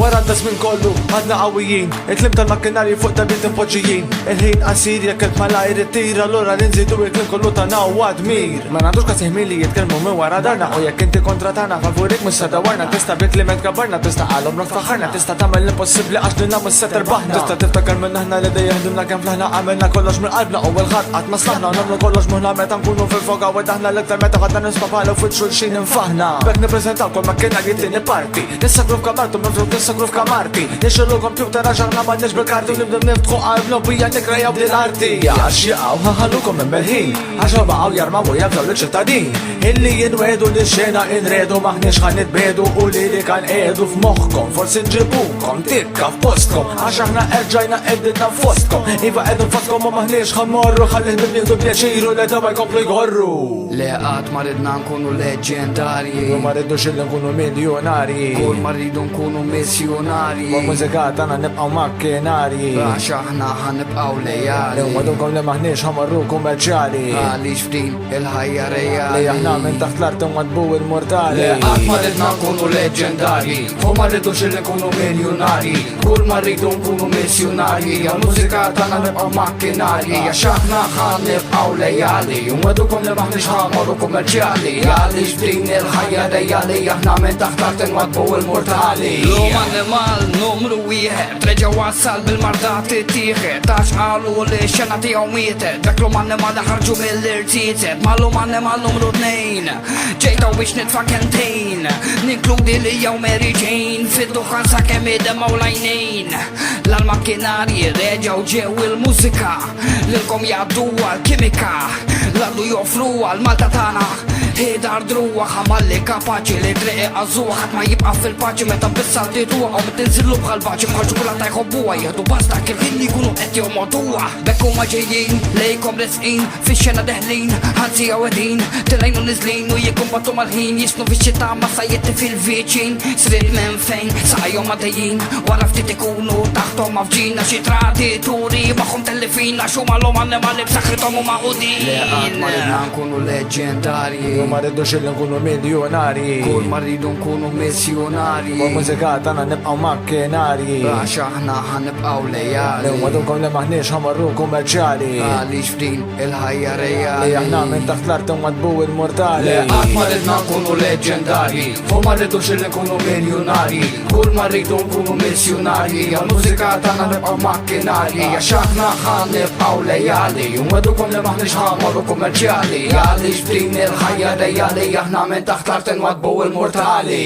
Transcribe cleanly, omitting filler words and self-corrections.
wara d-dazmin kollu għadna qawwijin. Il-klim tal-makkinarji fuq dabit impoġġijin. Il-ħin qasir jekk il-malajr ittira l-ura li nżidu il-klim kollu tagħna huwa dmir. Ma nagħtux każ li jitkellmu minn wara darna u jekk inti kontra tagħna favurik mhux dawarna. Tista' bit-kliment kabbarna, tista' qalhom naftaħarna, tista' tagħmel l-impossibbli għax lilna mhux se terbaħna. Tista' tiftakar minn aħna li dejjem ħdimna kemm flaħna għamilna kollox minn qalbna u l-ħadd qatt ma slaħna nagħmlu kollox muħna meta nkunu fil-foga u daħna l-iktar meta ħadna nispapalu fuq xulxin infaħna. Bekk nippreżentawkom makkinarji tieni parti. Nissakru f'kamartu mifruk nissakru f'kamarti. Nixxillu kompjuter għax ma nix bil-karti u nibdu niftħu qalbna bija nikrejjaw bl-arti. Għax jaqgħu ħaħallukom minn bil-ħin għax baqgħu jarmaw jabżaw l-ċittadin. Illi jinwedu li xena inredu maħniex ħan nitbedu u li kan edu f'moħħkom. Forsi nġibukom tikka f'postkom għax aħna erġajna qegħdinna f'fostkom. Iva qegħdin fostkom u maħniex ħammorru ħalli nibniedu pjaċiru li dawa jkomplu jgorru. Le qatt ma ridna nkunu leġendarji U ma rridux illi nkunu miljonarji. Kull ma rridu nkunu missjonarji Mużika tagħna nibqgħu makkinarji. għax aħna ħanibqgħu lejali Nwadunkom li maħniex ħamarru kummerċjali. għaliex f'din il-ħajja Li rejali aħna minn taħt l-art nwadbu il-mortali. Le qatt ma ridna nkunu leġendarji u ma rridux illi nkunu miljonarji. Kull ma rridu nkunu missjonarji għal-mużika tagħna nibqgħu makkinarji għax aħna ħanibqgħu lejali u nwedukom li maħniex ħamorru kummerċjali għaliex f'din il-ħajja rejali aħna minn taħt l-art nwadbu il-mortali. L-hum animal numru wieħed reġa' wassal bil-mardat ittieħed għax qalu li x-xena tiegħu mietet. Dak l-hum animal ħarġu mill-irtietet ma l-hum animal numru 2 ġejta biex nitfa' kentejn ninkludi li jew Mary Jane fid-duħan sakemm idem mawlajnejn. L-makkinarji reġgħu ġew il-mużika lilkom jgħaddu għal-kimika l-għaddu joffru għal-Malta tagħna. Hidar druwa ħamalli kapaċi li triqi għazzuwa ħat ma jibqa fil-paċi meta bissaltitu u tinżillu bħal-baċi bħal ċokolata jħobbuwa jihdu basta kif li jkunu qed jommoduwa. Bekku ma ġejjin lejkom resqin fix-xena deħlin ħansi għawedin tilajnu nizlin u jikumbattu mal-ħin jisnu fix-xita ma sajjetti fil-viċin srid minn fejn saqajhom għaddejjin wara ftit ikunu taħtom mafġin għax tradituri magħhom tellifin għax huma l-hom annimali b'saħħithom huma qudin. Le qatt ma ridna nkunu leġendarji U ma rridux illi nkunu miljonarji. kull ma rridu nkunu missjonarji Mużika tagħna nibqgħu makkinarji. għax aħna ħanibqgħu lejali Nwadunkom li maħniex ħamarru kummerċjali. għaliex f'din il-ħajja Li rejali aħna minn taħt l-art nwadbu il-mortali. Le qatt ma ridna nkunu leġendarji u ma rridux illi nkunu miljonarji. Kull ma rridu nkunu missjonarji għal-mużika tagħna nibqgħu makkinarji għax aħna ħanibqgħu lejali u nwedukom li maħniex ħamorru kummerċjali għaliex f'din il-ħajja rejali aħna minn taħt l-art nwadbu il-mortali.